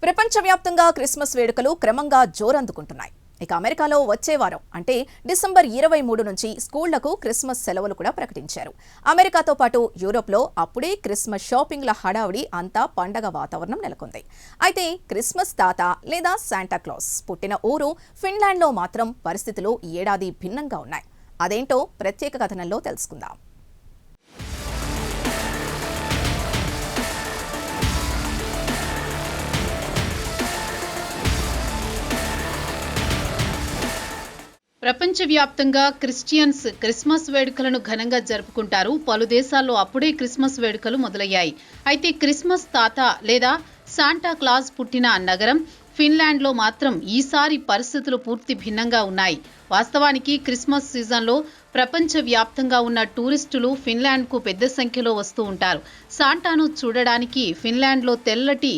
ప్రపంచవ్యాప్తంగా క్రిస్మస్ వేడుకలు క్రమంగా జోరందుకుంటున్నాయి. ఇక అమెరికాలో వచ్చే వారం అంటే డిసెంబర్ 23 నుంచి స్కూళ్లకు క్రిస్మస్ సెలవులు కూడా ప్రకటించారు. అమెరికాతో పాటు యూరోప్లో అప్పుడే క్రిస్మస్ షాపింగ్ల హడావుడి అంతా పండగ వాతావరణం నెలకొంది. అయితే క్రిస్మస్ తాత లేదా శాంటాక్లాస్ పుట్టిన ఊరు ఫిన్లాండ్లో మాత్రం పరిస్థితులు ఈ ఏడాది భిన్నంగా ఉన్నాయి. అదేంటో ప్రత్యేక కథనంలో తెలుసుకుందాం. ప్రపంచవ్యాప్తంగా క్రిస్టియన్స్ క్రిస్మస్ వేడుకలను ఘనంగా జరుపుకుంటారు. పలు దేశాల్లో అప్పుడే క్రిస్మస్ వేడుకలు మొదలయ్యాయి. అయితే క్రిస్మస్ తాత లేదా శాంటా క్లాస్ పుట్టిన నగరం ఫిన్లాండ్లో మాత్రం ఈసారి పరిస్థితులు పూర్తి భిన్నంగా ఉన్నాయి. వాస్తవానికి క్రిస్మస్ సీజన్లో ప్రపంచవ్యాప్తంగా ఉన్న టూరిస్టులు ఫిన్లాండ్కు పెద్ద సంఖ్యలో వస్తూ ఉంటారు. శాంటాను చూడడానికి ఫిన్లాండ్లో తెల్లటి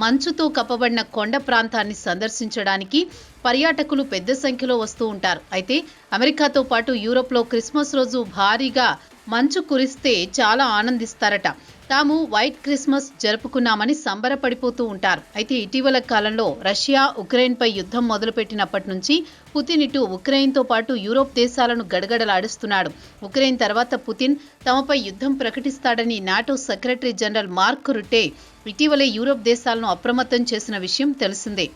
మంచుతో కప్పబడిన కొండ ప్రాంతాన్ని సందర్శించడానికి పర్యాటకులు పెద్ద సంఖ్యలో వస్తూ ఉంటారు. అయితే అమెరికాతో పాటు యూరోప్లో క్రిస్మస్ రోజు భారీగా మంచు కురిస్తే చాలా ఆనందిస్తారట. తాము వైట్ క్రిస్మస్ జరుపుకున్నామని సంబరపడిపోతూ ఉంటారు. అయితే ఇటీవల కాలంలో రష్యా ఉక్రెయిన్పై యుద్ధం మొదలుపెట్టినప్పటి నుంచి పుతిన్ ఇటు ఉక్రెయిన్తో పాటు యూరోప్ దేశాలను గడగడలాడిస్తున్నాడు. ఉక్రెయిన్ తర్వాత పుతిన్ తమపై యుద్ధం ప్రకటిస్తాడని NATO secretary general Mark Rutte ఇటీవలే యూరోప్ దేశాలను అప్రమత్తం చేసిన విషయం తెలిసిందే.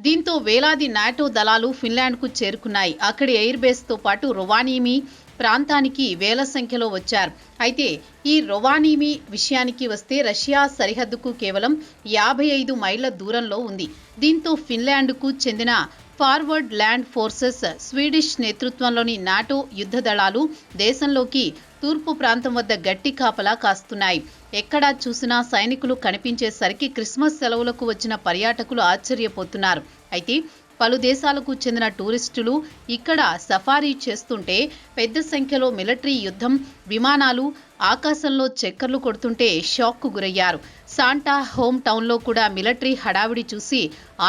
దీంతో వేలాది నాటో దళాలు ఫిన్లాండ్కు చేరుకున్నాయి. అక్కడి ఎయిర్ బేస్తో పాటు రొవానీమి ప్రాంతానికి వేల సంఖ్యలో వచ్చారు. అయితే ఈ రొవానీమి విషయానికి వస్తే రష్యా సరిహద్దుకు కేవలం 55 మైళ్ల దూరంలో ఉంది. దీంతో ఫిన్లాండ్కు చెందిన ఫార్వర్డ్ ల్యాండ్ ఫోర్సెస్ స్వీడిష్ నేతృత్వంలోని నాటో యుద్ధ దళాలు దేశంలోకి తూర్పు ప్రాంతం వద్ద గట్టి కాపలా కాస్తున్నాయి. ఎక్కడా చూసినా సైనికులు కనిపించేసరికి క్రిస్మస్ సెలవులకు వచ్చిన పర్యాటకులు ఆశ్చర్యపోతున్నారు. అయితే పలు దేశాలకు చెందిన టూరిస్టులు ఇక్కడ సఫారీ చేస్తుంటే పెద్ద సంఖ్యలో మిలిటరీ యుద్ధం విమానాలు ఆకాశంలో చక్కర్లు కొడుతుంటే షాక్కు గురయ్యారు. శాంటా హోమ్ టౌన్లో కూడా మిలిటరీ హడావిడి చూసి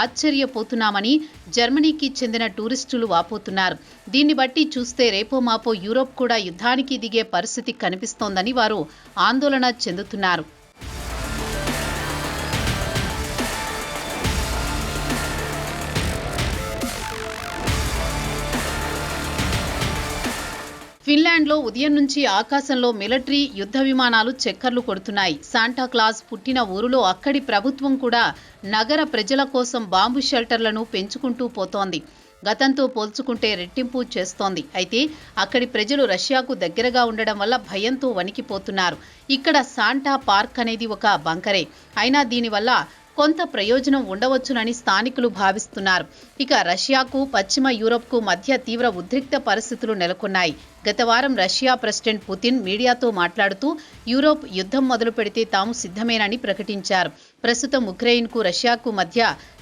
ఆశ్చర్యపోతున్నామని జర్మనీకి చెందిన టూరిస్టులు వాపోతున్నారు. దీన్ని బట్టి చూస్తే రేపో మాపో యూరోప్ కూడా యుద్ధానికి దిగే పరిస్థితి కనిపిస్తోందని వారు ఆందోళన చెందుతున్నారు. ఫిన్లాండ్లో ఉదయం నుంచి ఆకాశంలో మిలిటరీ యుద్ధ విమానాలు చక్కర్లు కొడుతున్నాయి. శాంటా క్లాస్ పుట్టిన ఊరులో అక్కడి ప్రభుత్వం కూడా నగర ప్రజల కోసం బాంబు షెల్టర్లను పెంచుకుంటూ పోతోంది. గతంతో పోల్చుకుంటే రెట్టింపు చేస్తోంది. అయితే అక్కడి ప్రజలు రష్యాకు దగ్గరగా ఉండడం వల్ల భయంతో వణికిపోతున్నారు. ఇక్కడ శాంటా పార్క్ అనేది ఒక బంకరే. అయినా దీనివల్ల కొంత ప్రయోజనం ఉండవచ్చునని స్థానికులు భావిస్తున్నారు. ఇక రష్యాకు పశ్చిమ యూరోప్కు మధ్య తీవ్ర ఉద్రిక్త పరిస్థితులు నెలకొన్నాయి. గత వారం రష్యా ప్రెసిడెంట్ పుతిన్ మీడియాతో మాట్లాడుతూ యూరోప్ యుద్ధం మొదలు పెడితే తాము సిద్ధమేనని ప్రకటించారు. ప్రస్తుతం ఉక్రెయిన్కు రష్యాకు మధ్య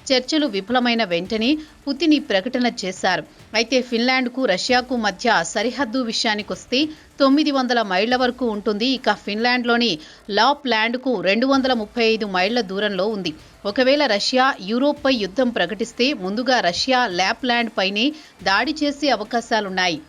చర్చలు విఫలమైన వెంటనే పుతిన్ ఈ ప్రకటన చేశారు. అయితే ఫిన్లాండ్కు రష్యాకు మధ్య సరిహద్దు విషయానికొస్తే 900 మైళ్ల వరకు ఉంటుంది. ఇక ఫిన్లాండ్లోని లాప్లాండ్కు 235 మైళ్ల దూరంలో ఉంది. ఒకవేళ రష్యా యూరోప్పై యుద్ధం ప్రకటిస్తే ముందుగా రష్యా లాప్లాండ్ పైనే దాడి చేసే అవకాశాలున్నాయి.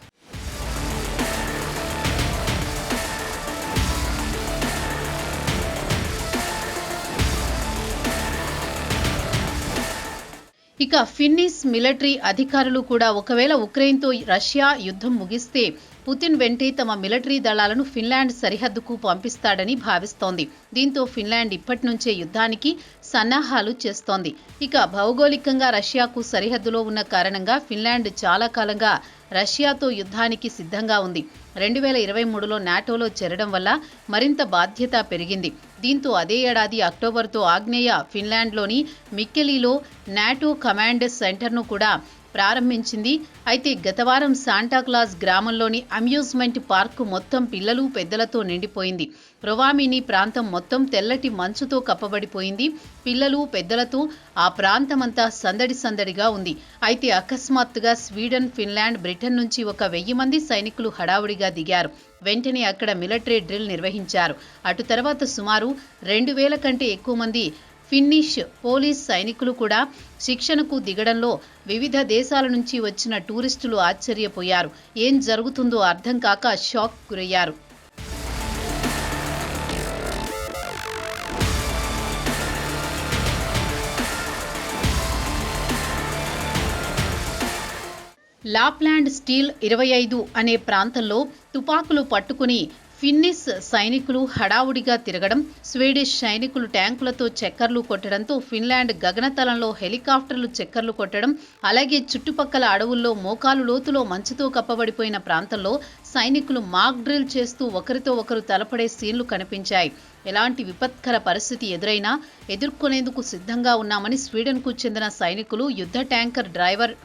ఇక ఫిన్నిష్ మిలిటరీ అధికారులు కూడా ఒకవేళ ఉక్రెయిన్తో రష్యా యుద్ధం ముగిస్తే పుతిన్ వెంటే తమ మిలిటరీ దళాలను ఫిన్లాండ్ సరిహద్దుకు పంపిస్తాడని భావిస్తోంది. దీంతో ఫిన్లాండ్ ఇప్పటి నుంచే యుద్ధానికి సన్నాహాలు చేస్తోంది. ఇక భౌగోళికంగా రష్యాకు సరిహద్దులో ఉన్న కారణంగా ఫిన్లాండ్ చాలా కాలంగా రష్యాతో యుద్ధానికి సిద్ధంగా ఉంది. 2023లో నాటోలో చేరడం వల్ల మరింత బాధ్యత పెరిగింది. దీంతో అదే ఏడాది అక్టోబర్తో ఆగ్నేయ ఫిన్లాండ్లోని మిక్కెలీలో నాటో కమాండ్ సెంటర్ను కూడా ప్రారంభించింది. అయితే గతవారం శాంటాక్లాస్ గ్రామంలోని అమ్యూజ్మెంట్ పార్కు మొత్తం పిల్లలు పెద్దలతో నిండిపోయింది. రొవామిని ప్రాంతం మొత్తం తెల్లటి మంచుతో కప్పబడిపోయింది. పిల్లలు పెద్దలతో ఆ ప్రాంతమంతా సందడి సందడిగా ఉంది. అయితే అకస్మాత్తుగా స్వీడన్, ఫిన్లాండ్, బ్రిటన్ నుంచి ఒక 1000 మంది సైనికులు హడావుడిగా దిగారు. వెంటనే అక్కడ మిలిటరీ డ్రిల్ నిర్వహించారు. అటు తర్వాత సుమారు 2000 కంటే ఎక్కువ మంది ఫిన్నిష్ పోలీస్ సైనికులు కూడా శిక్షణకు దిగడంలో వివిధ దేశాల నుంచి వచ్చిన టూరిస్టులు ఆశ్చర్యపోయారు. ఏం జరుగుతుందో అర్థం కాక షాక్ గురయ్యారు. లాప్లాండ్ స్టీల్ 25 అనే ప్రాంతంలో తుపాకులు పట్టుకుని ఫిన్నిష్ సైనికులు హడావుడిగా తిరగడం, స్వీడిష్ సైనికులు ట్యాంకులతో చక్కర్లు కొట్టడంతో ఫిన్లాండ్ గగనతలంలో హెలికాప్టర్లు చక్కర్లు కొట్టడం, అలాగే చుట్టుపక్కల అడవుల్లో మోకాలు లోతులో మంచుతో కప్పబడిపోయిన ప్రాంతంలో సైనికులు మాక్ డ్రిల్ చేస్తూ ఒకరితో ఒకరు తలపడే సీన్లు కనిపించాయి. ఎలాంటి విపత్కర పరిస్థితి ఎదురైనా ఎదుర్కొనేందుకు సిద్ధంగా ఉన్నామని స్వీడన్కు చెందిన సైనికులు యుద్ధ ట్యాంకర్ డ్రైవర్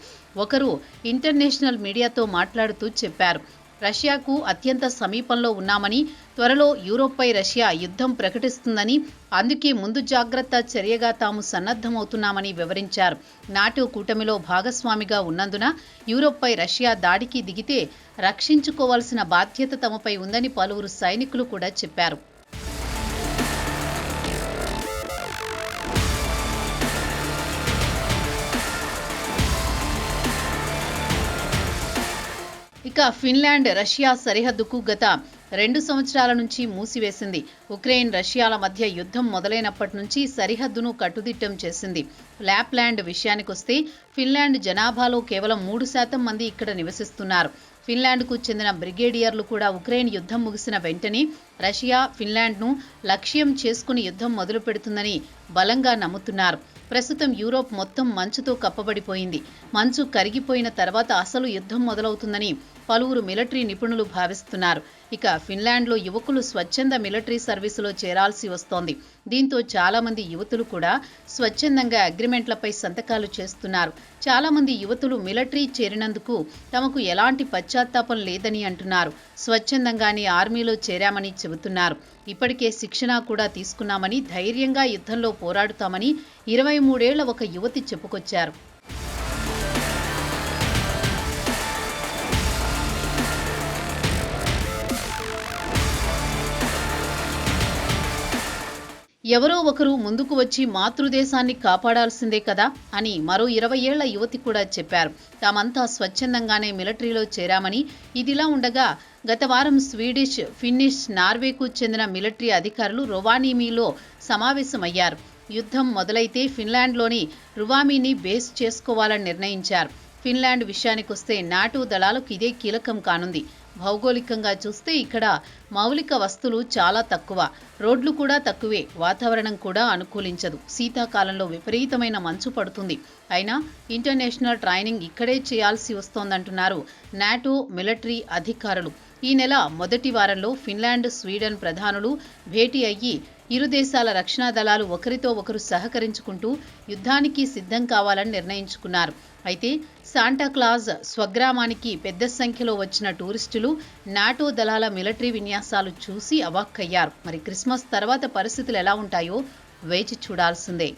ఒకరు ఇంటర్నేషనల్ మీడియాతో మాట్లాడుతూ చెప్పారు. రష్యాకు అత్యంత సమీపంలో ఉన్నామని, త్వరలో యూరోప్పై రష్యా యుద్ధం ప్రకటిస్తుందని, అందుకే ముందు జాగ్రత్త చర్యగా తాము సన్నద్ధమవుతున్నామని వివరించారు. నాటో కూటమిలో భాగస్వామిగా ఉన్నందున యూరోప్పై రష్యా దాడికి దిగితే రక్షించుకోవాల్సిన బాధ్యత తమపై ఉందని పలువురు సైనికులు కూడా చెప్పారు. ఇక ఫిన్లాండ్ రష్యా సరిహద్దుకు గత 2 సంవత్సరాల నుంచి మూసివేసింది. ఉక్రెయిన్ రష్యాల మధ్య యుద్ధం మొదలైనప్పటి నుంచి సరిహద్దును కట్టుదిట్టం చేసింది. లాప్లాండ్ విషయానికొస్తే ఫిన్లాండ్ జనాభాలో కేవలం 3% మంది ఇక్కడ నివసిస్తున్నారు. ఫిన్లాండ్కు చెందిన బ్రిగేడియర్లు కూడా ఉక్రెయిన్ యుద్ధం ముగిసిన వెంటనే రష్యా ఫిన్లాండ్ను లక్ష్యం చేసుకుని యుద్ధం మొదలు పెడుతుందని బలంగా నమ్ముతున్నారు. ప్రస్తుతం యూరోప్ మొత్తం మంచుతో కప్పబడిపోయింది. మంచు కరిగిపోయిన తర్వాత అసలు యుద్ధం మొదలవుతుందని పలువురు మిలిటరీ నిపుణులు భావిస్తున్నారు. ఇక ఫిన్లాండ్లో యువకులు స్వచ్ఛంద మిలిటరీ సర్వీసులో చేరాల్సి వస్తోంది. దీంతో చాలా మంది యువతులు కూడా స్వచ్ఛందంగా అగ్రిమెంట్లపై సంతకాలు చేస్తున్నారు. చాలా మంది యువతులు మిలిటరీ చేరినందుకు తమకు ఎలాంటి పశ్చాత్తాపం లేదని అంటున్నారు. స్వచ్ఛందంగానే ఆర్మీలో చేరామని చెబుతున్నారు. ఇప్పటికే శిక్షణ కూడా తీసుకున్నామని, ధైర్యంగా యుద్ధంలో పోరాడుతామని 23 ఏళ్ల ఒక యువతి చెప్పుకొచ్చారు. ఎవరో ఒకరు ముందుకు వచ్చి మాతృదేశాన్ని కాపాడాల్సిందే కదా అని మరో 20 ఏళ్ల యువతి కూడా చెప్పారు. తామంతా స్వచ్ఛందంగానే మిలిటరీలో చేరామని. ఇదిలా ఉండగా గత వారం స్వీడిష్, ఫిన్నిష్, నార్వేకు చెందిన మిలిటరీ అధికారులు రొవానీమీలో సమావేశమయ్యారు. యుద్ధం మొదలైతే ఫిన్లాండ్లోని రువామీని బేస్ చేసుకోవాలని నిర్ణయించారు. ఫిన్లాండ్ విషయానికొస్తే నాటో దళాలకు ఇదే కీలకం కానుంది. భౌగోళికంగా చూస్తే ఇక్కడ మౌలిక వస్తువులు చాలా తక్కువ, రోడ్లు కూడా తక్కువే, వాతావరణం కూడా అనుకూలించదు. శీతాకాలంలో విపరీతమైన మంచు పడుతుంది. అయినా ఇంటర్నేషనల్ ట్రైనింగ్ ఇక్కడే చేయాల్సి వస్తోందంటున్నారు నాటో మిలిటరీ అధికారులు. ఈ నెల మొదటి వారంలో ఫిన్లాండ్, స్వీడన్ ప్రధానులు భేటీ అయ్యి ఇరు దేశాల రక్షణ దళాలు ఒకరితో ఒకరు సహకరించుకుంటూ యుద్ధానికి సిద్ధం కావాలని నిర్ణయించుకున్నారు. అయితే శాంటాక్లాజ్ స్వగ్రామానికి పెద్ద సంఖ్యలో వచ్చిన టూరిస్టులు నాటో దళాల మిలిటరీ విన్యాసాలు చూసి అవాక్కయ్యారు. మరి క్రిస్మస్ తర్వాత పరిస్థితులు ఎలా ఉంటాయో వేచి చూడాల్సిందే.